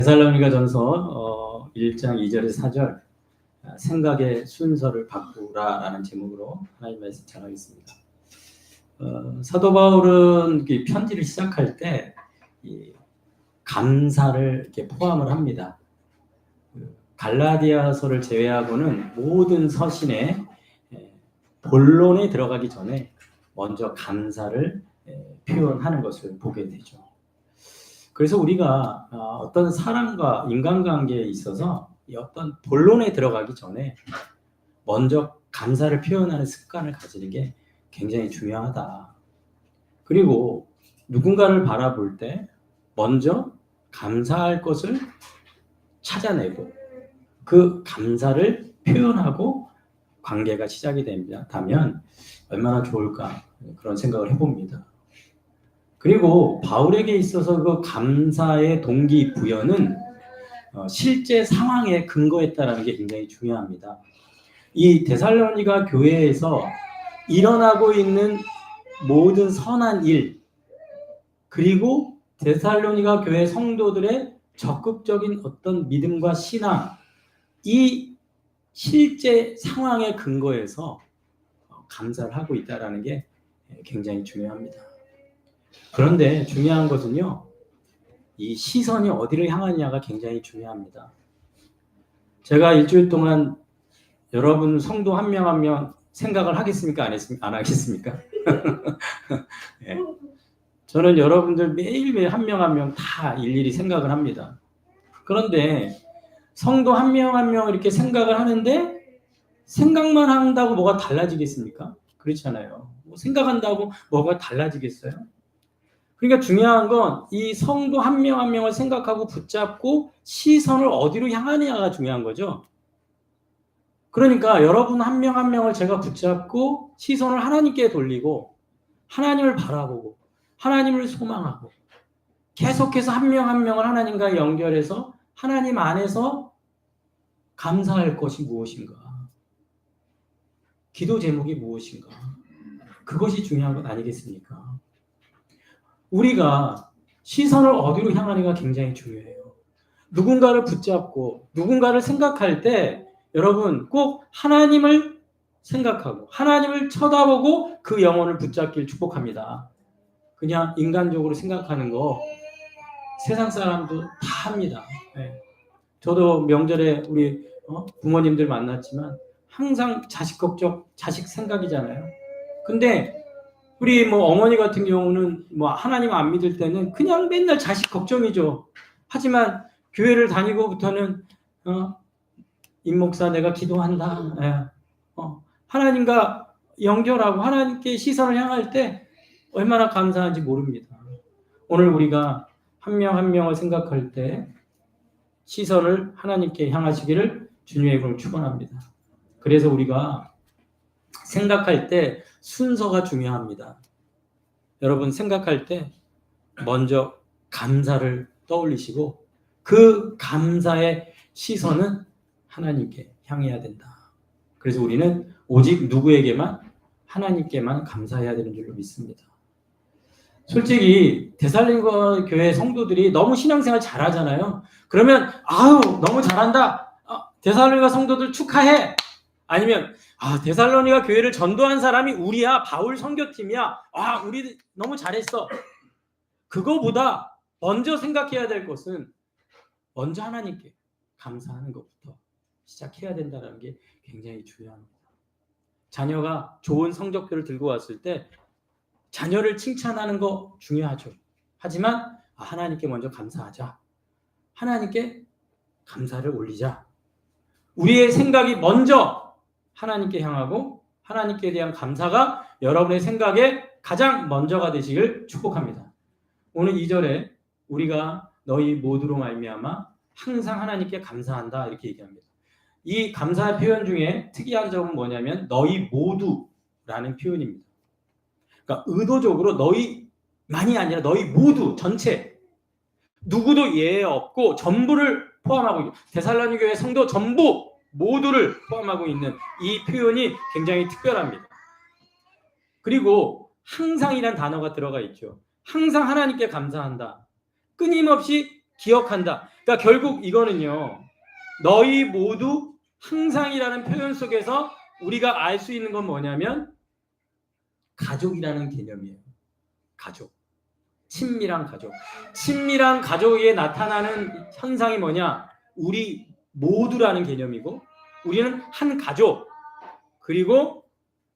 데살로니가전서 1장 2절에서 4절 생각의 순서를 바꾸라라는 제목으로 하나님 말씀 전하겠습니다. 사도 바울은 편지를 시작할 때 감사를 이렇게 포함을 합니다. 갈라디아서를 제외하고는 모든 서신에 본론에 들어가기 전에 먼저 감사를 표현하는 것을 보게 되죠. 그래서 우리가 어떤 사람과 인간관계에 있어서 어떤 본론에 들어가기 전에 먼저 감사를 표현하는 습관을 가지는 게 굉장히 중요하다. 그리고 누군가를 바라볼 때 먼저 감사할 것을 찾아내고 그 감사를 표현하고 관계가 시작이 된다면 얼마나 좋을까 그런 생각을 해봅니다. 그리고 바울에게 있어서 그 감사의 동기부여는 실제 상황에 근거했다는 게 굉장히 중요합니다. 이 데살로니가 교회에서 일어나고 있는 모든 선한 일, 그리고 데살로니가 교회 성도들의 적극적인 어떤 믿음과 신앙, 이 실제 상황에 근거해서 감사를 하고 있다는 게 굉장히 중요합니다. 그런데 중요한 것은요, 이 시선이 어디를 향하느냐가 굉장히 중요합니다. 제가 일주일 동안 여러분 성도 한 명 한 명 생각을 하겠습니까? 안 하겠습니까? 네. 저는 여러분들 매일매일 한 명 한 명 다 일일이 생각을 합니다. 그런데 성도 한 명 한 명 이렇게 생각을 하는데 생각만 한다고 뭐가 달라지겠습니까? 그렇잖아요. 생각한다고 뭐가 달라지겠어요? 그러니까 중요한 건 이 성도 한 명 한 명을 생각하고 붙잡고 시선을 어디로 향하느냐가 중요한 거죠. 그러니까 여러분 한 명 한 명을 제가 붙잡고 시선을 하나님께 돌리고 하나님을 바라보고 하나님을 소망하고 계속해서 한 명 한 명을 하나님과 연결해서 하나님 안에서 감사할 것이 무엇인가? 기도 제목이 무엇인가? 그것이 중요한 것 아니겠습니까? 우리가 시선을 어디로 향하느냐가 굉장히 중요해요. 누군가를 붙잡고 누군가를 생각할 때 여러분 꼭 하나님을 생각하고 하나님을 쳐다보고 그 영혼을 붙잡길 축복합니다. 그냥 인간적으로 생각하는 거 세상 사람도 다 합니다. 네. 저도 명절에 우리 부모님들 만났지만 항상 자식 걱정, 자식 생각이잖아요. 근데 우리 어머니 같은 경우는 하나님 안 믿을 때는 그냥 맨날 자식 걱정이죠. 하지만 교회를 다니고부터는 임 목사 내가 기도한다. 하나님과 연결하고 하나님께 시선을 향할 때 얼마나 감사한지 모릅니다. 오늘 우리가 한 명 한 명을 생각할 때 시선을 하나님께 향하시기를 주님의 이름으로 축원합니다. 그래서 우리가 생각할 때 순서가 중요합니다. 여러분 생각할 때 먼저 감사를 떠올리시고 그 감사의 시선은 하나님께 향해야 된다. 그래서 우리는 오직 누구에게만? 하나님께만 감사해야 되는 줄로 믿습니다. 솔직히 데살로니가 교회 성도들이 너무 신앙생활 잘하잖아요. 그러면 너무 잘한다. 데살로니가 성도들 축하해. 아니면 데살로니가 교회를 전도한 사람이 우리야. 바울 선교팀이야. 우리 너무 잘했어. 그거보다 먼저 생각해야 될 것은 먼저 하나님께 감사하는 것부터 시작해야 된다는 게 굉장히 중요합니다. 자녀가 좋은 성적표를 들고 왔을 때 자녀를 칭찬하는 거 중요하죠. 하지만 하나님께 먼저 감사하자. 하나님께 감사를 올리자. 우리의 생각이 먼저 하나님께 향하고 하나님께 대한 감사가 여러분의 생각에 가장 먼저가 되시길 축복합니다. 오늘 2절에 우리가 너희 모두로 말미암아 항상 하나님께 감사한다 이렇게 얘기합니다. 이 감사의 표현 중에 특이한 점은 뭐냐면 너희 모두라는 표현입니다. 그러니까 의도적으로 너희만이 아니라 너희 모두 전체 누구도 예외 없고 전부를 포함하고 있고 데살로니가 교회 성도 전부 모두를 포함하고 있는 이 표현이 굉장히 특별합니다. 그리고 항상이란 단어가 들어가 있죠. 항상 하나님께 감사한다. 끊임없이 기억한다. 그러니까 결국 이거는요. 너희 모두 항상이라는 표현 속에서 우리가 알 수 있는 건 뭐냐면 가족이라는 개념이에요. 가족. 친밀한 가족. 친밀한 가족에 나타나는 현상이 뭐냐? 우리 모두라는 개념이고 우리는 한 가족. 그리고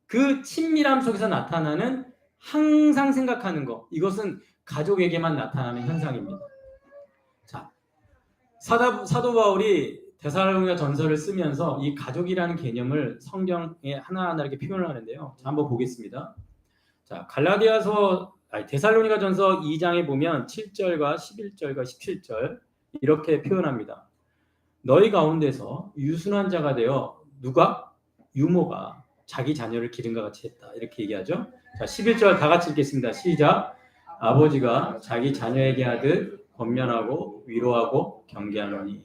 그 친밀함 속에서 나타나는 항상 생각하는 것. 이것은 가족에게만 나타나는 현상입니다. 자, 사도 바울이 데살로니가 전서를 쓰면서 이 가족이라는 개념을 성경에 하나하나 이렇게 표현을 하는데요. 자, 한번 보겠습니다. 자, 데살로니가 전서 2장에 보면 7절과 11절과 17절 이렇게 표현합니다. 너희 가운데서 유순한 자가 되어 누가? 유모가 자기 자녀를 기름과 같이 했다. 이렇게 얘기하죠. 자, 11절 다 같이 읽겠습니다. 시작. 아버지가 자기 자녀에게 하듯 권면하고 위로하고 경계하노니.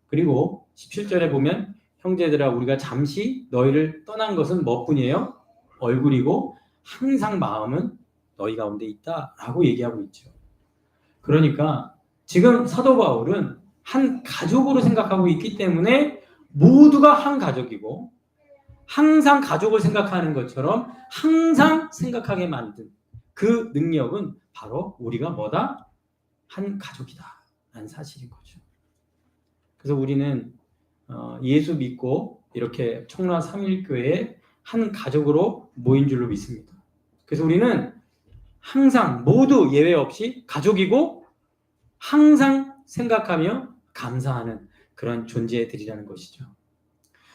그리고 17절에 보면 형제들아 우리가 잠시 너희를 떠난 것은 뭐뿐이에요? 얼굴이고 항상 마음은 너희 가운데 있다라고 얘기하고 있죠. 그러니까 지금 사도 바울은 한 가족으로 생각하고 있기 때문에 모두가 한 가족이고 항상 가족을 생각하는 것처럼 항상 생각하게 만든 그 능력은 바로 우리가 뭐다? 한 가족이다 라는 사실인 거죠. 그래서 우리는 예수 믿고 이렇게 청라 삼일교회의 한 가족으로 모인 줄로 믿습니다. 그래서 우리는 항상 모두 예외 없이 가족이고 항상 생각하며 감사하는 그런 존재들이라는 것이죠.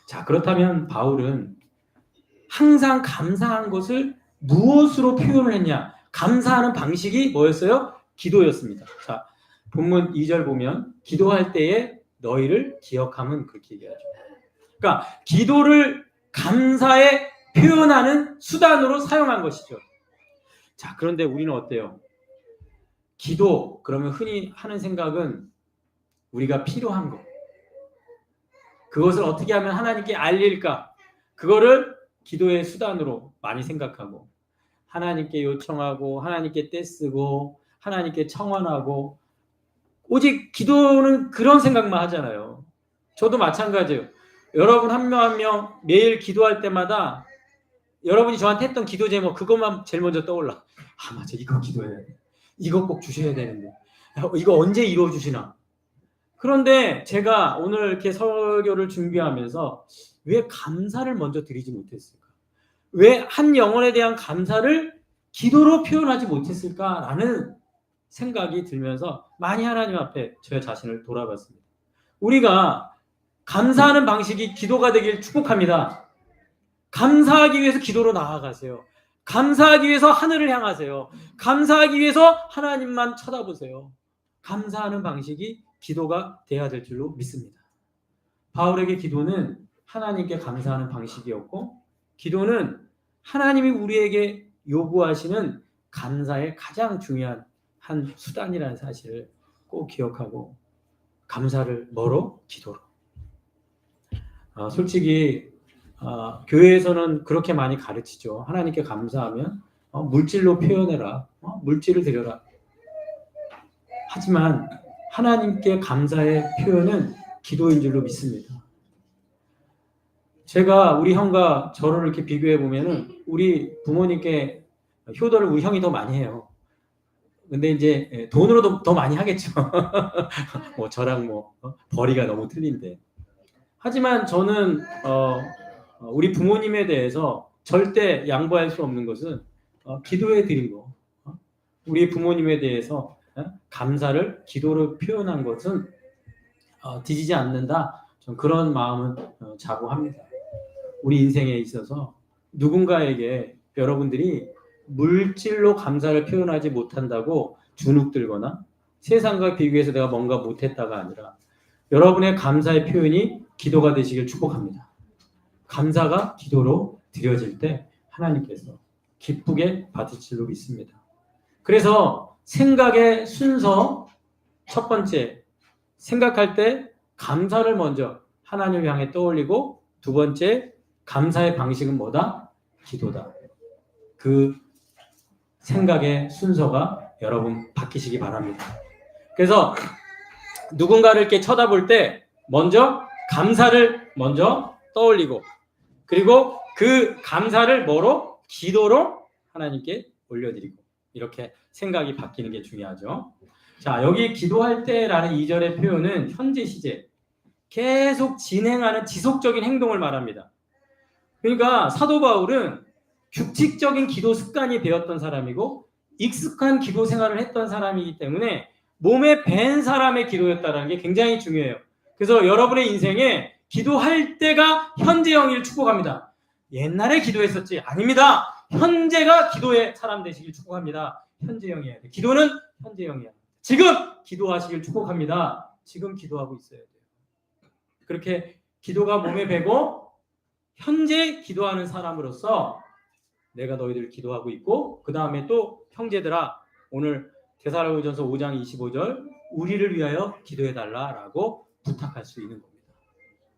자, 그렇다면 바울은 항상 감사한 것을 무엇으로 표현을 했냐? 감사하는 방식이 뭐였어요? 기도였습니다. 자, 본문 2절 보면 기도할 때에 너희를 기억하면 그렇게 얘기하죠. 그러니까 기도를 감사에 표현하는 수단으로 사용한 것이죠. 자, 그런데 우리는 어때요? 기도, 그러면 흔히 하는 생각은 우리가 필요한 것. 그것을 어떻게 하면 하나님께 알릴까? 그거를 기도의 수단으로 많이 생각하고 하나님께 요청하고 하나님께 떼쓰고 하나님께 청원하고 오직 기도는 그런 생각만 하잖아요. 저도 마찬가지예요. 여러분 한 명 한 명 매일 기도할 때마다 여러분이 저한테 했던 기도 제목 그것만 제일 먼저 떠올라. 아 맞아 이거 기도해야 돼. 이거 꼭 주셔야 되는데 이거 언제 이루어 주시나. 그런데 제가 오늘 이렇게 설교를 준비하면서 왜 감사를 먼저 드리지 못했을까? 왜 한 영혼에 대한 감사를 기도로 표현하지 못했을까라는 생각이 들면서 많이 하나님 앞에 저 자신을 돌아봤습니다. 우리가 감사하는 방식이 기도가 되길 축복합니다. 감사하기 위해서 기도로 나아가세요. 감사하기 위해서 하늘을 향하세요. 감사하기 위해서 하나님만 쳐다보세요. 감사하는 방식이 기도가 돼야 될 줄로 믿습니다. 바울에게 기도는 하나님께 감사하는 방식이었고 기도는 하나님이 우리에게 요구하시는 감사의 가장 중요한 한 수단이라는 사실을 꼭 기억하고 감사를 뭐로? 기도로. 솔직히 교회에서는 그렇게 많이 가르치죠. 하나님께 감사하면 물질로 표현해라. 물질을 드려라. 하지만 하나님께 감사의 표현은 기도인 줄로 믿습니다. 제가 우리 형과 저를 이렇게 비교해 보면은 우리 부모님께 효도를 우리 형이 더 많이 해요. 근데 이제 돈으로도 더 많이 하겠죠. 뭐 저랑 벌이가 너무 틀린데. 하지만 저는 우리 부모님에 대해서 절대 양보할 수 없는 것은 기도해 드린 거. 우리 부모님에 대해서 감사를 기도로 표현한 것은 뒤지지 않는다. 전 그런 마음은 자부합니다. 우리 인생에 있어서 누군가에게 여러분들이 물질로 감사를 표현하지 못한다고 주눅들거나 세상과 비교해서 내가 뭔가 못했다가 아니라 여러분의 감사의 표현이 기도가 되시길 축복합니다. 감사가 기도로 드려질 때 하나님께서 기쁘게 받으실 줄로 믿습니다. 그래서 생각의 순서 첫 번째 생각할 때 감사를 먼저 하나님을 향해 떠올리고 두 번째 감사의 방식은 뭐다? 기도다. 그 생각의 순서가 여러분 바뀌시기 바랍니다. 그래서 누군가를 이렇게 쳐다볼 때 먼저 감사를 먼저 떠올리고, 그리고 그 감사를 뭐로? 기도로 하나님께 올려드리고, 이렇게 생각이 바뀌는 게 중요하죠. 자, 여기 기도할 때라는 2절의 표현은 현재 시제, 계속 진행하는 지속적인 행동을 말합니다. 그러니까 사도 바울은 규칙적인 기도 습관이 되었던 사람이고 익숙한 기도 생활을 했던 사람이기 때문에 몸에 밴 사람의 기도였다는 게 굉장히 중요해요. 그래서 여러분의 인생에 기도할 때가 현재형을 축복합니다. 옛날에 기도했었지? 아닙니다. 현재가 기도의 사람 되시길 축복합니다. 현재형이어야 돼. 기도는 현재형이야. 지금 기도하시길 축복합니다. 지금 기도하고 있어야 돼요. 그렇게 기도가 몸에 배고 현재 기도하는 사람으로서 내가 너희들 기도하고 있고, 그 다음에 또 형제들아, 오늘 데살로니가전서 5장 25절 우리를 위하여 기도해달라라고 부탁할 수 있는 겁니다.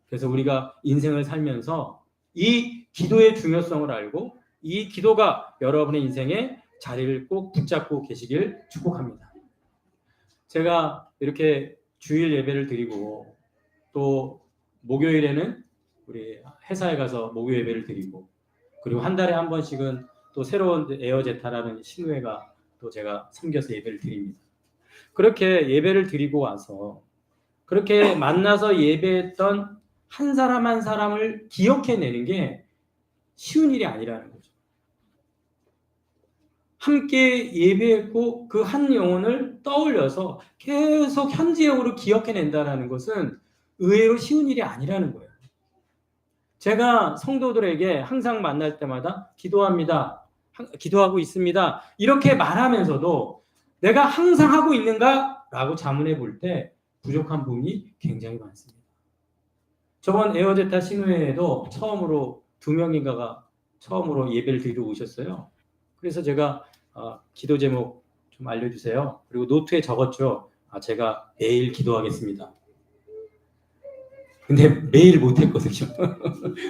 그래서 우리가 인생을 살면서 이 기도의 중요성을 알고 이 기도가 여러분의 인생에 자리를 꼭 붙잡고 계시길 축복합니다. 제가 이렇게 주일 예배를 드리고 또 목요일에는 우리 회사에 가서 목요 예배를 드리고, 그리고 한 달에 한 번씩은 또 새로운 에어제타라는 신우회가 또 제가 섬겨서 예배를 드립니다. 그렇게 예배를 드리고 와서 그렇게 만나서 예배했던 한 사람 한 사람을 기억해내는 게 쉬운 일이 아니라는 거죠. 함께 예배했고 그 한 영혼을 떠올려서 계속 현지형으로 기억해낸다는 것은 의외로 쉬운 일이 아니라는 거예요. 제가 성도들에게 항상 만날 때마다 기도합니다, 기도하고 있습니다, 이렇게 말하면서도 내가 항상 하고 있는가? 라고 자문해 볼 때 부족한 부분이 굉장히 많습니다. 저번 에어제타 신우회에도 처음으로 2명인가가 처음으로 예배를 드리러 오셨어요. 그래서 제가 기도 제목 좀 알려주세요. 그리고 노트에 적었죠. 제가 매일 기도하겠습니다. 근데 매일 못했거든요.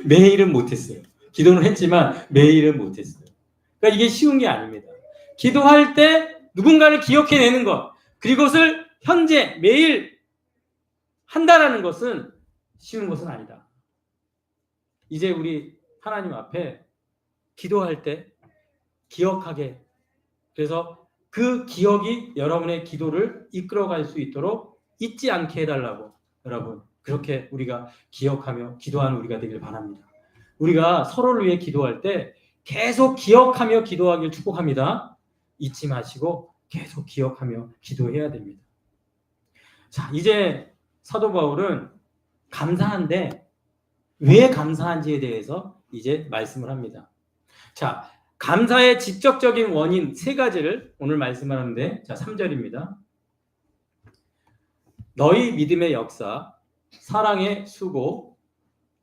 매일은 못했어요. 기도는 했지만 매일은 못했어요. 그러니까 이게 쉬운 게 아닙니다. 기도할 때 누군가를 기억해내는 것, 그것을 현재 매일 한다라는 것은 쉬운 것은 아니다. 이제 우리 하나님 앞에 기도할 때 기억하게, 그래서 그 기억이 여러분의 기도를 이끌어갈 수 있도록 잊지 않게 해달라고, 여러분 그렇게 우리가 기억하며 기도하는 우리가 되길 바랍니다. 우리가 서로를 위해 기도할 때 계속 기억하며 기도하길 축복합니다. 잊지 마시고 계속 기억하며 기도해야 됩니다. 자, 이제 사도 바울은 감사한데 왜 감사한지에 대해서 이제 말씀을 합니다. 자, 감사의 직접적인 원인 3가지를 오늘 말씀하는데, 자, 3절입니다. 너희 믿음의 역사, 사랑의 수고,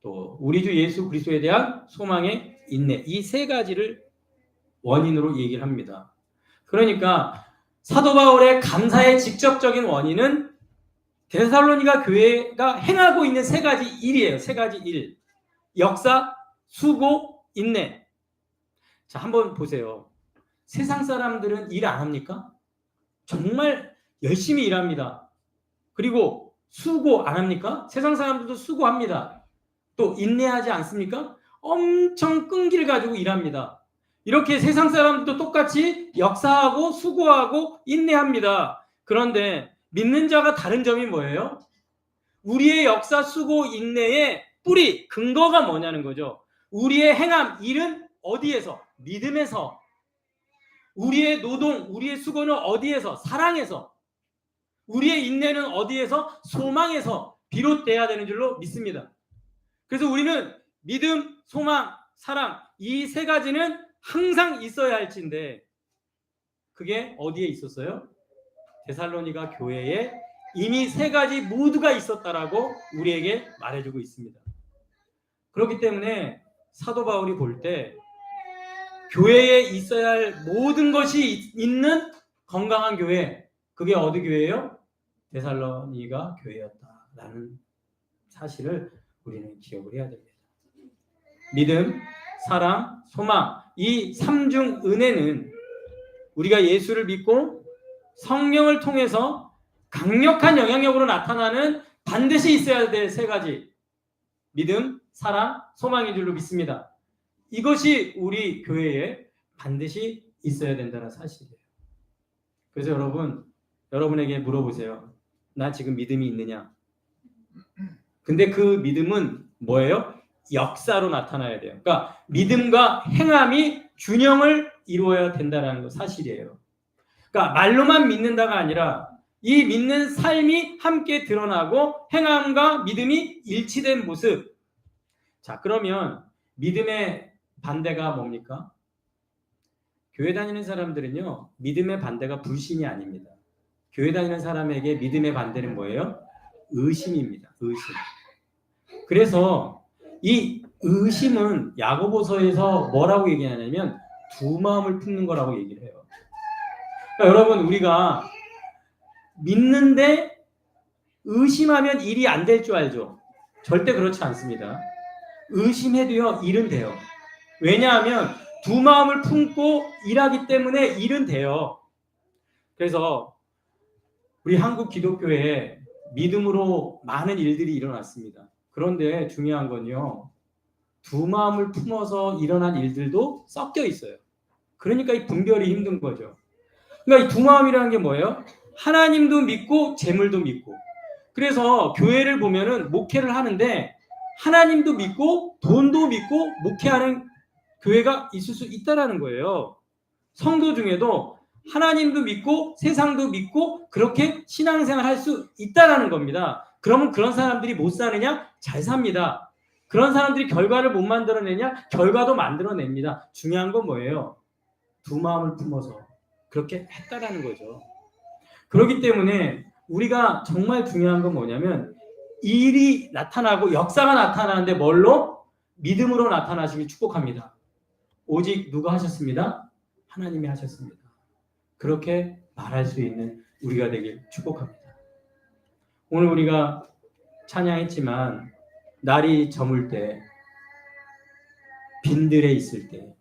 또 우리 주 예수 그리스도에 대한 소망의 인내, 이 3가지를 원인으로 얘기를 합니다. 그러니까 사도 바울의 감사의 직접적인 원인은 데살로니가 교회가 행하고 있는 3가지 일이에요. 3가지 일. 역사, 수고, 인내. 자, 한번 보세요. 세상 사람들은 일 안 합니까? 정말 열심히 일합니다. 그리고 수고 안 합니까? 세상 사람들도 수고합니다. 또 인내하지 않습니까? 엄청 끈기를 가지고 일합니다. 이렇게 세상 사람들도 똑같이 역사하고 수고하고 인내합니다. 그런데 믿는 자가 다른 점이 뭐예요? 우리의 역사, 수고, 인내의 뿌리, 근거가 뭐냐는 거죠. 우리의 행함, 일은 어디에서? 믿음에서. 우리의 노동, 우리의 수고는 어디에서? 사랑에서. 우리의 인내는 어디에서? 소망에서 비롯돼야 되는 줄로 믿습니다. 그래서 우리는 믿음, 소망, 사랑, 이 3가지는 항상 있어야 할진데 그게 어디에 있었어요? 데살로니가 교회에 이미 3가지 모두가 있었다라고 우리에게 말해주고 있습니다. 그렇기 때문에 사도 바울이 볼 때 교회에 있어야 할 모든 것이 있는 건강한 교회, 그게 어디 교회예요? 데살로니가 교회였다라는 사실을 우리는 기억을 해야 됩니다. 믿음, 사랑, 소망, 이 3중 은혜는 우리가 예수를 믿고 성령을 통해서 강력한 영향력으로 나타나는 반드시 있어야 될 세 가지. 믿음, 사랑, 소망인 줄로 믿습니다. 이것이 우리 교회에 반드시 있어야 된다는 사실이에요. 그래서 여러분에게 물어보세요. 나 지금 믿음이 있느냐? 근데 그 믿음은 뭐예요? 역사로 나타나야 돼요. 그러니까 믿음과 행함이 균형을 이루어야 된다는 거 사실이에요. 그러니까 말로만 믿는다가 아니라 이 믿는 삶이 함께 드러나고 행함과 믿음이 일치된 모습. 자, 그러면 믿음의 반대가 뭡니까? 교회 다니는 사람들은요, 믿음의 반대가 불신이 아닙니다. 교회 다니는 사람에게 믿음의 반대는 뭐예요? 의심입니다. 의심. 그래서 이 의심은 야고보서에서 뭐라고 얘기하냐면 두 마음을 품는 거라고 얘기를 해요. 그러니까 여러분, 우리가 믿는데 의심하면 일이 안 될 줄 알죠? 절대 그렇지 않습니다. 의심해도요, 일은 돼요. 왜냐하면 두 마음을 품고 일하기 때문에 일은 돼요. 그래서 우리 한국 기독교에 믿음으로 많은 일들이 일어났습니다. 그런데 중요한 건요, 두 마음을 품어서 일어난 일들도 섞여 있어요. 그러니까 이 분별이 힘든 거죠. 그러니까 이 두 마음이라는 게 뭐예요? 하나님도 믿고 재물도 믿고. 그래서 교회를 보면은 목회를 하는데 하나님도 믿고 돈도 믿고 목회하는 교회가 있을 수 있다라는 거예요. 성도 중에도 하나님도 믿고 세상도 믿고 그렇게 신앙생활 할 수 있다라는 겁니다. 그러면 그런 사람들이 못 사느냐? 잘 삽니다. 그런 사람들이 결과를 못 만들어내냐? 결과도 만들어냅니다. 중요한 건 뭐예요? 두 마음을 품어서 그렇게 했다라는 거죠. 그렇기 때문에 우리가 정말 중요한 건 뭐냐면 일이 나타나고 역사가 나타나는데 뭘로? 믿음으로 나타나시길 축복합니다. 오직 누가 하셨습니다? 하나님이 하셨습니다. 그렇게 말할 수 있는 우리가 되길 축복합니다. 오늘 우리가 찬양했지만 날이 저물 때, 빈들에 있을 때,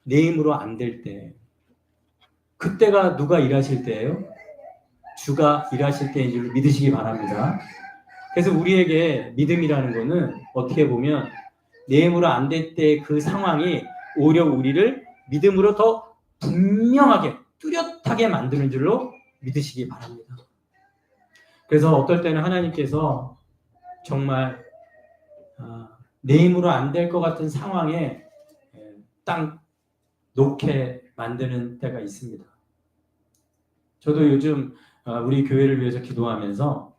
내 힘으로 안 될 때, 그때가 누가 일하실 때예요? 주가 일하실 때인 줄 믿으시기 바랍니다. 그래서 우리에게 믿음이라는 거는 어떻게 보면 내 힘으로 안 될 때 그 상황이 오히려 우리를 믿음으로 더 분명하게 뚜렷하게 만드는 줄로 믿으시기 바랍니다. 그래서 어떨 때는 하나님께서 정말 내 힘으로 안 될 것 같은 상황에 딱 놓게 만드는 때가 있습니다. 저도 요즘 우리 교회를 위해서 기도하면서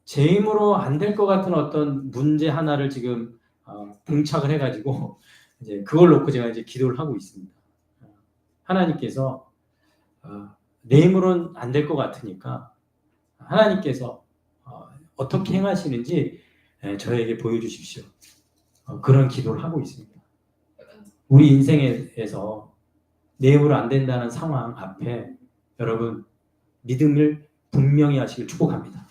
제 힘으로 안 될 것 같은 어떤 문제 하나를 지금 봉착을 해가지고 이제 그걸 놓고 제가 이제 기도를 하고 있습니다. 하나님께서 내 힘으로는 안 될 것 같으니까 하나님께서 어떻게 행하시는지 저에게 보여주십시오. 그런 기도를 하고 있습니다. 우리 인생에서 내 힘으로 안 된다는 상황 앞에 여러분 믿음을 분명히 하시길 축복합니다.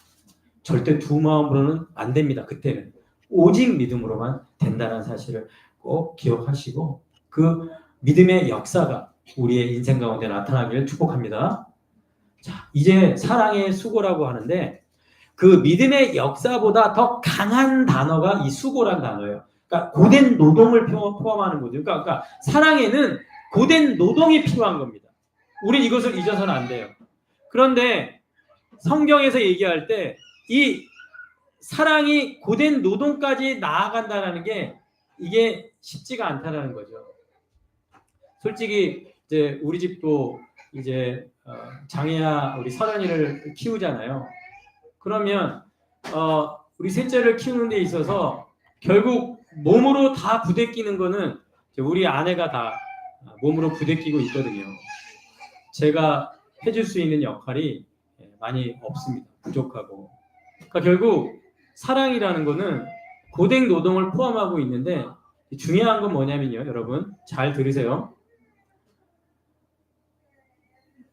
절대 두 마음으로는 안 됩니다. 그때는 오직 믿음으로만 된다는 사실을 꼭 기억하시고 그 믿음의 역사가 우리의 인생 가운데 나타나기를 축복합니다. 자, 이제 사랑의 수고라고 하는데 그 믿음의 역사보다 더 강한 단어가 이 수고란 단어예요. 그러니까 고된 노동을 포함하는 거죠. 그러니까 사랑에는 고된 노동이 필요한 겁니다. 우린 이것을 잊어서는 안 돼요. 그런데 성경에서 얘기할 때 이 사랑이 고된 노동까지 나아간다는 게 이게 쉽지가 않다라는 거죠. 솔직히 이제 우리 집도 이제 장애아 우리 설현이를 키우잖아요. 그러면 우리 셋째를 키우는 데 있어서 결국 몸으로 다 부대끼는 거는 우리 아내가 다 몸으로 부대끼고 있거든요. 제가 해줄 수 있는 역할이 많이 없습니다. 부족하고. 그러니까 결국 사랑이라는 거는 고된 노동을 포함하고 있는데 중요한 건 뭐냐면요. 여러분 잘 들으세요.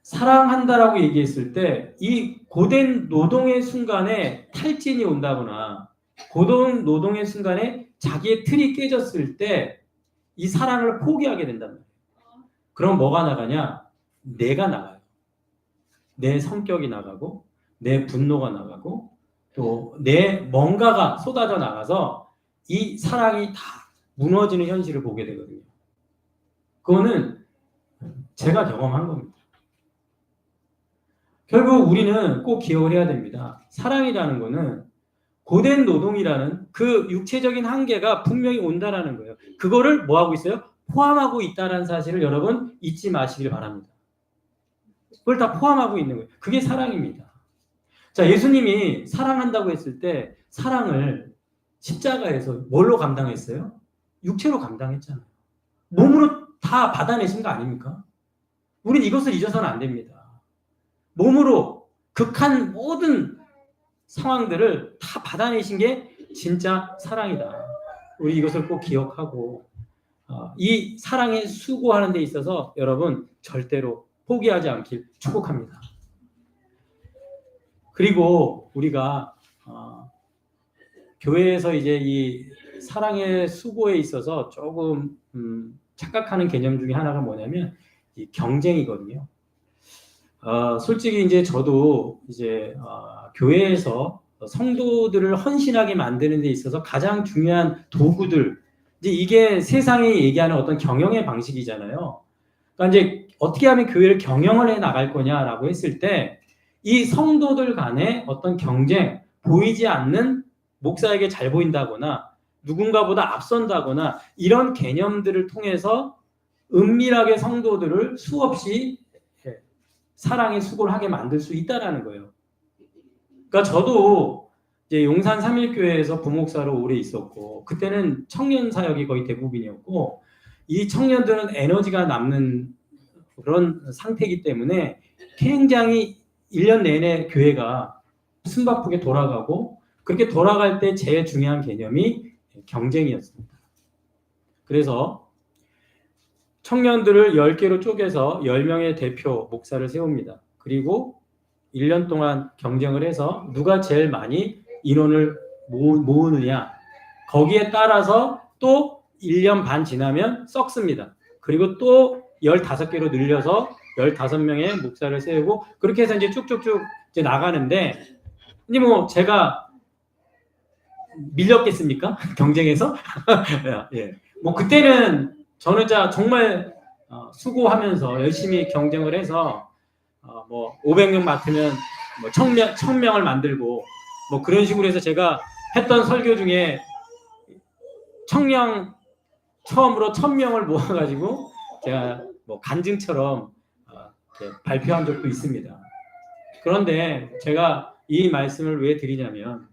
사랑한다라고 얘기했을 때 이 고된 노동의 순간에 탈진이 온다거나 고된 노동의 순간에 자기의 틀이 깨졌을 때 이 사랑을 포기하게 된단 말이에요. 그럼 뭐가 나가냐? 내가 나가요. 내 성격이 나가고 내 분노가 나가고 또 내 뭔가가 쏟아져 나가서 이 사랑이 다 무너지는 현실을 보게 되거든요. 그거는 제가 경험한 겁니다. 결국 우리는 꼭 기억을 해야 됩니다. 사랑이라는 거는 고된 노동이라는 그 육체적인 한계가 분명히 온다라는 거예요. 그거를 뭐 하고 있어요? 포함하고 있다는 사실을 여러분 잊지 마시길 바랍니다. 그걸 다 포함하고 있는 거예요. 그게 사랑입니다. 자, 예수님이 사랑한다고 했을 때 사랑을 십자가에서 뭘로 감당했어요? 육체로 감당했잖아요. 몸으로 다 받아내신 거 아닙니까? 우린 이것을 잊어서는 안 됩니다. 몸으로 극한 모든 상황들을 다 받아내신 게 진짜 사랑이다. 우리 이것을 꼭 기억하고 이 사랑에 수고하는 데 있어서 여러분 절대로 포기하지 않길 축복합니다. 그리고 우리가 교회에서 이제 이 사랑의 수고에 있어서 조금 착각하는 개념 중에 하나가 뭐냐면 이 경쟁이거든요. 솔직히 이제 저도 이제 교회에서 성도들을 헌신하게 만드는 데 있어서 가장 중요한 도구들, 이제 이게 세상이 얘기하는 어떤 경영의 방식이잖아요. 그러니까 이제 어떻게 하면 교회를 경영을 해 나갈 거냐라고 했을 때 이 성도들 간의 어떤 경쟁, 보이지 않는 목사에게 잘 보인다거나 누군가보다 앞선다거나 이런 개념들을 통해서 은밀하게 성도들을 수없이 사랑의 수고를 하게 만들 수 있다라는 거예요. 그러니까 저도 이제 용산 3.1교회에서 부목사로 오래 있었고 그때는 청년 사역이 거의 대부분이었고 이 청년들은 에너지가 남는 그런 상태이기 때문에 굉장히 1년 내내 교회가 숨바쁘게 돌아가고 그렇게 돌아갈 때 제일 중요한 개념이 경쟁이었습니다. 그래서 청년들을 10개로 쪼개서 10명의 대표 목사를 세웁니다. 그리고 1년 동안 경쟁을 해서 누가 제일 많이 인원을 모으느냐 거기에 따라서 또 1년 반 지나면 썩습니다. 그리고 또 15개로 늘려서 15명의 목사를 세우고 그렇게 해서 이제 쭉쭉쭉 이제 나가는데 이제 뭐 제가 밀렸겠습니까? 경쟁에서? 예. 뭐 그때는 저는 정말 수고하면서 열심히 경쟁을 해서 뭐 500명 맡으면 뭐 1000명을 만들고 뭐 그런 식으로 해서 제가 했던 설교 중에 청년 처음으로 1000명을 모아가지고 제가 뭐 간증처럼 발표한 적도 있습니다. 그런데 제가 이 말씀을 왜 드리냐면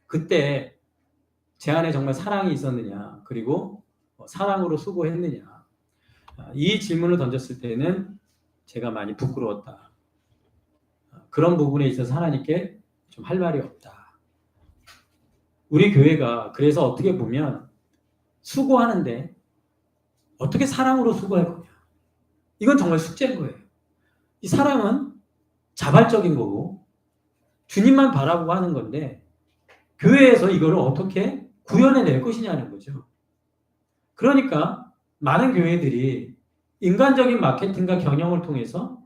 그때 제 안에 정말 사랑이 있었느냐 그리고 사랑으로 수고했느냐 이 질문을 던졌을 때는 제가 많이 부끄러웠다. 그런 부분에 있어서 하나님께 좀 할 말이 없다. 우리 교회가 그래서 어떻게 보면 수고하는데 어떻게 사랑으로 수고할 거냐. 이건 정말 숙제인 거예요. 이 사랑은 자발적인 거고 주님만 바라보고 하는 건데 교회에서 이거를 어떻게 구현해낼 것이냐는 거죠. 그러니까 많은 교회들이 인간적인 마케팅과 경영을 통해서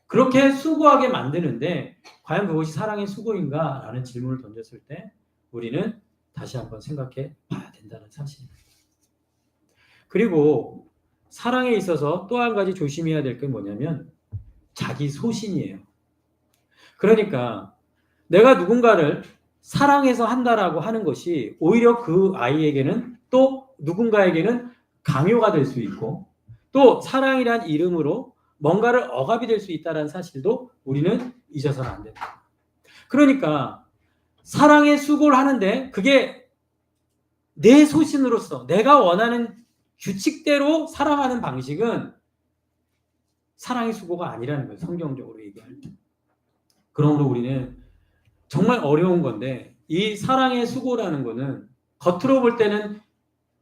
그렇게 수고하게 만드는데 과연 그것이 사랑의 수고인가? 라는 질문을 던졌을 때 우리는 다시 한번 생각해 봐야 된다는 사실입니다. 그리고 사랑에 있어서 또 한 가지 조심해야 될 게 뭐냐면 자기 소신이에요. 그러니까 내가 누군가를 사랑해서 한다라고 하는 것이 오히려 그 아이에게는 또 누군가에게는 강요가 될 수 있고 또 사랑이란 이름으로 뭔가를 억압이 될 수 있다는 사실도 우리는 잊어서는 안 된다. 그러니까 사랑의 수고를 하는데 그게 내 소신으로서 내가 원하는 규칙대로 사랑하는 방식은 사랑의 수고가 아니라는 거예요. 성경적으로 얘기할 때. 그러므로 우리는 정말 어려운 건데 이 사랑의 수고라는 거는 겉으로 볼 때는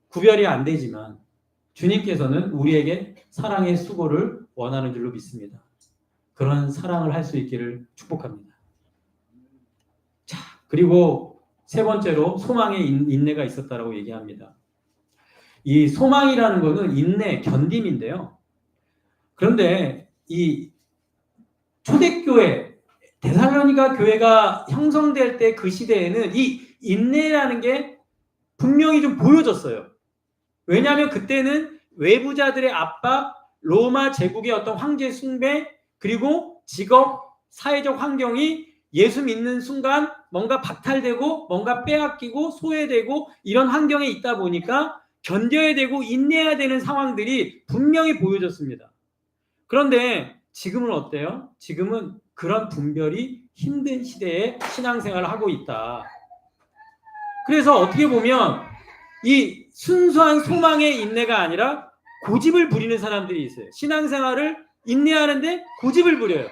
구별이 안 되지만 주님께서는 우리에게 사랑의 수고를 원하는 줄로 믿습니다. 그런 사랑을 할 수 있기를 축복합니다. 자, 그리고 세 번째로 소망의 인내가 있었다라고 얘기합니다. 이 소망이라는 거는 인내, 견딤인데요. 그런데 이 초대교회 데살로니가 교회가 형성될 때 그 시대에는 이 인내라는 게 분명히 좀 보여졌어요. 왜냐하면 그때는 외부자들의 압박, 로마 제국의 어떤 황제 숭배, 그리고 직업, 사회적 환경이 예수 믿는 순간 뭔가 박탈되고 뭔가 빼앗기고 소외되고 이런 환경에 있다 보니까 견뎌야 되고 인내해야 되는 상황들이 분명히 보여졌습니다. 그런데 지금은 어때요? 지금은 그런 분별이 힘든 시대에 신앙생활을 하고 있다. 그래서 어떻게 보면 이 순수한 소망의 인내가 아니라 고집을 부리는 사람들이 있어요. 신앙생활을 인내하는데 고집을 부려요.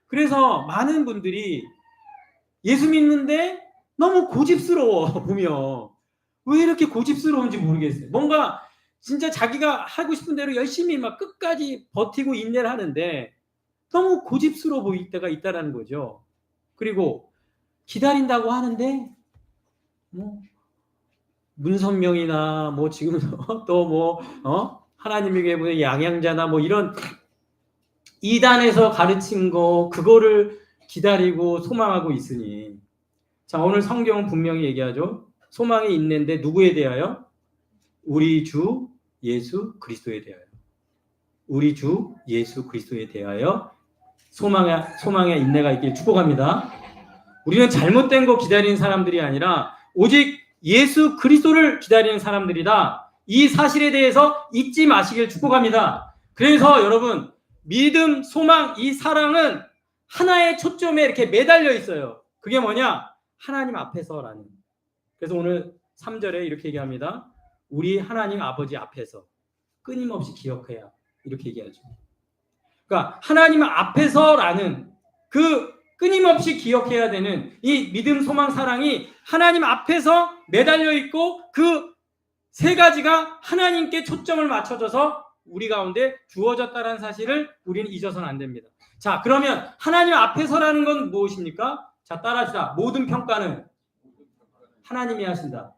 그래서 많은 분들이 예수 믿는데 너무 고집스러워 보면 왜 이렇게 고집스러운지 모르겠어요. 뭔가 진짜 자기가 하고 싶은 대로 열심히 막 끝까지 버티고 인내를 하는데 너무 고집스러워 보일 때가 있다라는 거죠. 그리고 기다린다고 하는데 뭐 문선명이나 뭐 지금 또 뭐 하나님에게 보는 양양자나 뭐 이런 이단에서 가르친 거 그거를 기다리고 소망하고 있으니 자 오늘 성경은 분명히 얘기하죠. 소망이 있는데 누구에 대하여? 우리 주 예수 그리스도에 대하여. 우리 주 예수 그리스도에 대하여 소망의 인내가 있길 축복합니다. 우리는 잘못된 거 기다리는 사람들이 아니라 오직 예수 그리스도를 기다리는 사람들이다. 이 사실에 대해서 잊지 마시길 축복합니다. 그래서 여러분 믿음, 소망, 이 사랑은 하나의 초점에 이렇게 매달려 있어요. 그게 뭐냐? 하나님 앞에서라는. 그래서 오늘 3절에 이렇게 얘기합니다. 우리 하나님 아버지 앞에서 끊임없이 기억해야 이렇게 얘기하죠. 그러니까 하나님 앞에서라는 그 끊임없이 기억해야 되는 이 믿음, 소망, 사랑이 하나님 앞에서 매달려 있고 그 세 가지가 하나님께 초점을 맞춰져서 우리 가운데 주어졌다는 사실을 우리는 잊어서는 안 됩니다. 자, 그러면 하나님 앞에서라는 건 무엇입니까? 자, 따라합시다. 모든 평가는 하나님이 하신다.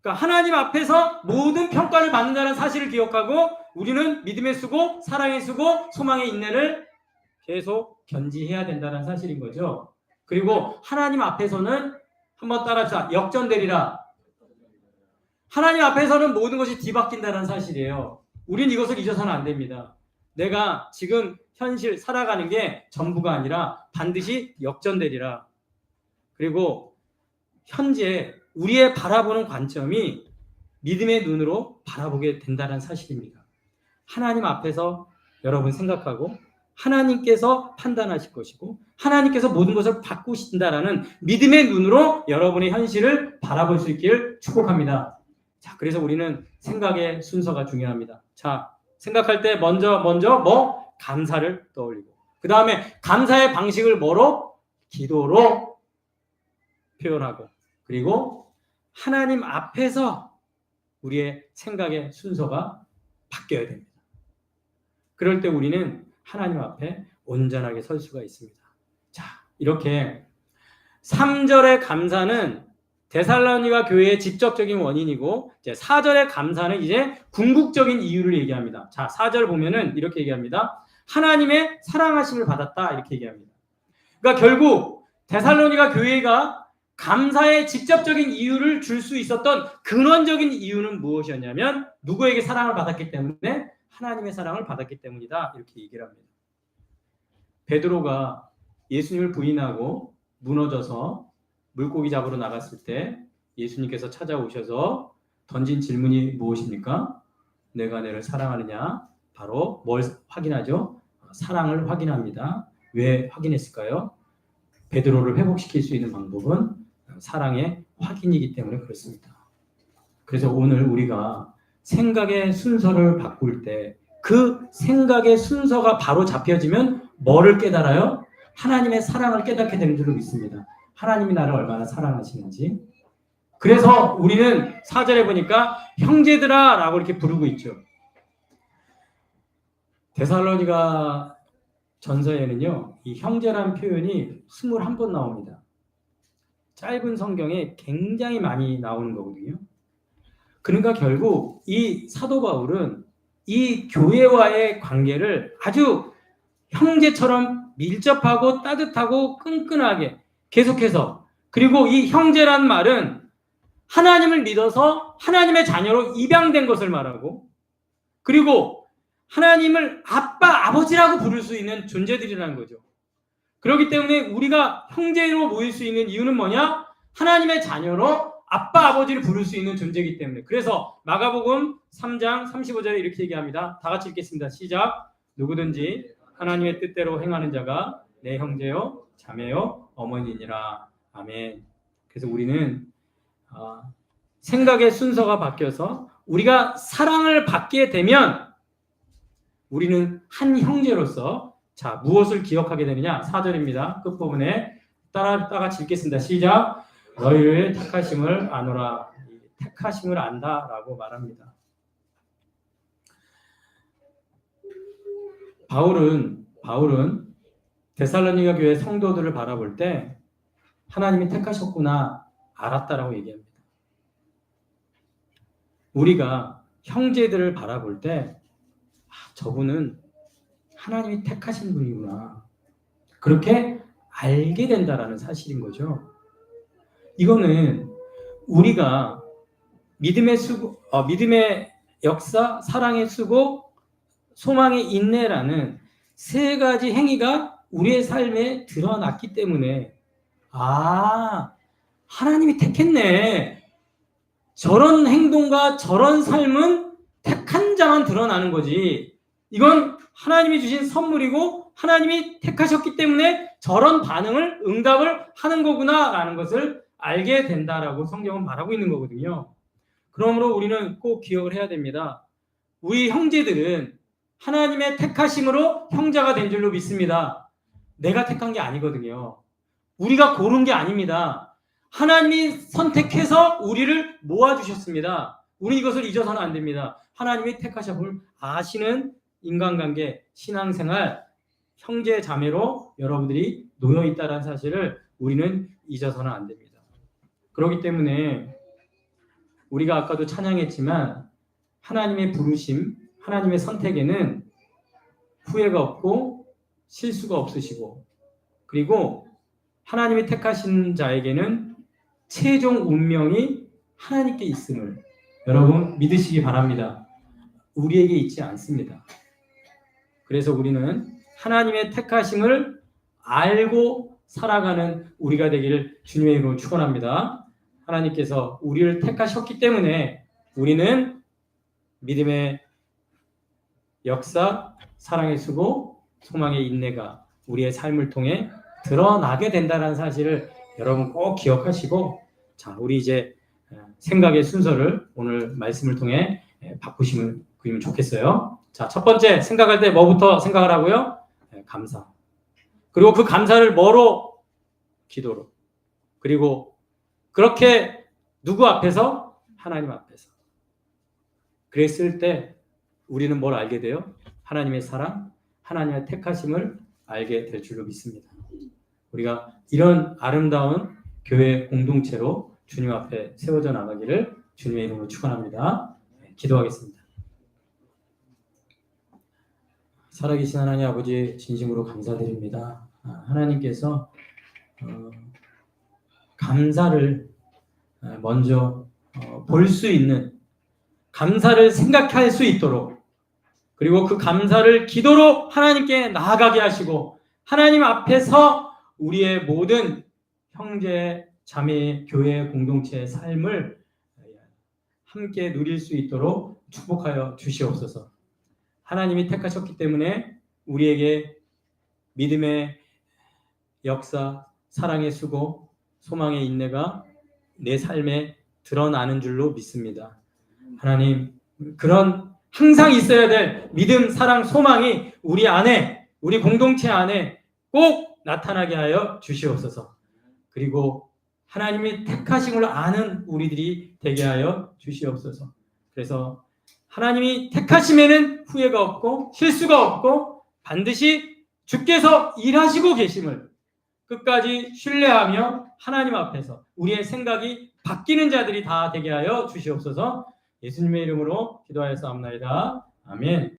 그러니까 하나님 앞에서 모든 평가를 받는다는 사실을 기억하고 우리는 믿음의 수고, 사랑의 수고, 소망의 인내를 계속 견지해야 된다는 사실인 거죠. 그리고 하나님 앞에서는 한번 따라합시다. 역전되리라. 하나님 앞에서는 모든 것이 뒤바뀐다는 사실이에요. 우린 이것을 잊어서는 안 됩니다. 내가 지금 현실 살아가는 게 전부가 아니라 반드시 역전되리라. 그리고 현재 우리의 바라보는 관점이 믿음의 눈으로 바라보게 된다는 사실입니다. 하나님 앞에서 여러분 생각하고 하나님께서 판단하실 것이고 하나님께서 모든 것을 바꾸신다라는 믿음의 눈으로 여러분의 현실을 바라볼 수 있기를 축복합니다. 자, 그래서 우리는 생각의 순서가 중요합니다. 자, 생각할 때 먼저 뭐? 감사를 떠올리고 그 다음에 감사의 방식을 뭐로? 기도로 표현하고 그리고 하나님 앞에서 우리의 생각의 순서가 바뀌어야 됩니다. 그럴 때 우리는 하나님 앞에 온전하게 설 수가 있습니다. 자, 이렇게 3절의 감사는 데살로니가 교회의 직접적인 원인이고 이제 4절의 감사는 이제 궁극적인 이유를 얘기합니다. 자, 4절 보면은 이렇게 얘기합니다. 하나님의 사랑하심을 받았다 이렇게 얘기합니다. 그러니까 결국 데살로니가 교회가 감사의 직접적인 이유를 줄 수 있었던 근원적인 이유는 무엇이었냐면 누구에게 사랑을 받았기 때문에 하나님의 사랑을 받았기 때문이다 이렇게 얘기를 합니다. 베드로가 예수님을 부인하고 무너져서 물고기 잡으러 나갔을 때 예수님께서 찾아오셔서 던진 질문이 무엇입니까? 내가 너를 사랑하느냐? 바로 뭘 확인하죠? 사랑을 확인합니다. 왜 확인했을까요? 베드로를 회복시킬 수 있는 방법은 사랑의 확인이기 때문에 그렇습니다. 그래서 오늘 우리가 생각의 순서를 바꿀 때 그 생각의 순서가 바로 잡혀지면 뭐를 깨달아요? 하나님의 사랑을 깨닫게 되는 줄로 믿습니다. 하나님이 나를 얼마나 사랑하시는지. 그래서 우리는 4절에 보니까 형제들아 라고 이렇게 부르고 있죠. 데살로니가 전서에는요, 이 형제라는 표현이 21번 나옵니다. 짧은 성경에 굉장히 많이 나오는 거거든요. 그러니까 결국 이 사도 바울은 이 교회와의 관계를 아주 형제처럼 밀접하고 따뜻하고 끈끈하게 계속해서, 그리고 이 형제란 말은 하나님을 믿어서 하나님의 자녀로 입양된 것을 말하고, 그리고 하나님을 아빠, 아버지라고 부를 수 있는 존재들이라는 거죠. 그렇기 때문에 우리가 형제로 모일 수 있는 이유는 뭐냐? 하나님의 자녀로 아빠, 아버지를 부를 수 있는 존재이기 때문에. 그래서 마가복음 3장 35절에 이렇게 얘기합니다. 다 같이 읽겠습니다. 시작. 누구든지 하나님의 뜻대로 행하는 자가 내 형제요, 자매요, 어머니니라. 아멘. 그래서 우리는 생각의 순서가 바뀌어서 우리가 사랑을 받게 되면 우리는 한 형제로서, 자, 무엇을 기억하게 되느냐? 4절입니다. 끝부분에 따같이 읽겠습니다. 시작. 너희를 택하심을 아노라. 택하심을 안다라고 말합니다. 바울은 데살로니가 교회 성도들을 바라볼 때 하나님이 택하셨구나 알았다라고 얘기합니다. 우리가 형제들을 바라볼 때 저분은 하나님이 택하신 분이구나, 그렇게 알게 된다라는 사실인 거죠. 이거는 우리가 믿음의 역사, 사랑의 수고, 소망의 인내라는 세 가지 행위가 우리의 삶에 드러났기 때문에 하나님이 택했네, 저런 행동과 저런 삶은 택한 자만 드러나는 거지, 이건 하나님이 주신 선물이고 하나님이 택하셨기 때문에 저런 반응을, 응답을 하는 거구나라는 것을 알게 된다라고 성경은 말하고 있는 거거든요. 그러므로 우리는 꼭 기억을 해야 됩니다. 우리 형제들은 하나님의 택하심으로 형제가 된 줄로 믿습니다. 내가 택한 게 아니거든요. 우리가 고른 게 아닙니다. 하나님이 선택해서 우리를 모아주셨습니다. 우리 이것을 잊어서는 안 됩니다. 하나님이 택하심을 아시는 인간관계, 신앙생활, 형제 자매로 여러분들이 놓여있다는 사실을 우리는 잊어서는 안 됩니다. 그렇기 때문에 우리가 아까도 찬양했지만 하나님의 부르심, 하나님의 선택에는 후회가 없고 실수가 없으시고, 그리고 하나님이 택하신 자에게는 최종 운명이 하나님께 있음을 여러분 믿으시기 바랍니다. 우리에게 있지 않습니다. 그래서 우리는 하나님의 택하심을 알고 살아가는 우리가 되기를 주님의 이름으로 축원합니다. 하나님께서 우리를 택하셨기 때문에 우리는 믿음의 역사, 사랑의 수고, 소망의 인내가 우리의 삶을 통해 드러나게 된다는 사실을 여러분 꼭 기억하시고, 자, 우리 이제 생각의 순서를 오늘 말씀을 통해 바꾸시면 좋겠어요. 자, 첫 번째, 생각할 때 뭐부터 생각을 하고요? 감사. 그리고 그 감사를 뭐로? 기도로. 그리고 그렇게 누구 앞에서? 하나님 앞에서. 그랬을 때 우리는 뭘 알게 돼요? 하나님의 사랑, 하나님의 택하심을 알게 될 줄로 믿습니다. 우리가 이런 아름다운 교회 공동체로 주님 앞에 세워져 나가기를 주님의 이름으로 축원합니다. 기도하겠습니다. 살아계신 하나님 아버지, 진심으로 감사드립니다. 하나님께서 감사를 먼저 볼 수 있는, 감사를 생각할 수 있도록, 그리고 그 감사를 기도로 하나님께 나아가게 하시고, 하나님 앞에서 우리의 모든 형제, 자매, 교회 공동체의 삶을 함께 누릴 수 있도록 축복하여 주시옵소서. 하나님이 택하셨기 때문에 우리에게 믿음의 역사, 사랑의 수고, 소망의 인내가 내 삶에 드러나는 줄로 믿습니다. 하나님, 그런 항상 있어야 될 믿음, 사랑, 소망이 우리 안에, 우리 공동체 안에 꼭 나타나게 하여 주시옵소서. 그리고 하나님이 택하심을 아는 우리들이 되게 하여 주시옵소서. 그래서 하나님이 택하심에는 후회가 없고 실수가 없고 반드시 주께서 일하시고 계심을 끝까지 신뢰하며 하나님 앞에서 우리의 생각이 바뀌는 자들이 다 되게 하여 주시옵소서. 예수님의 이름으로 기도하였사옵나이다. 아멘.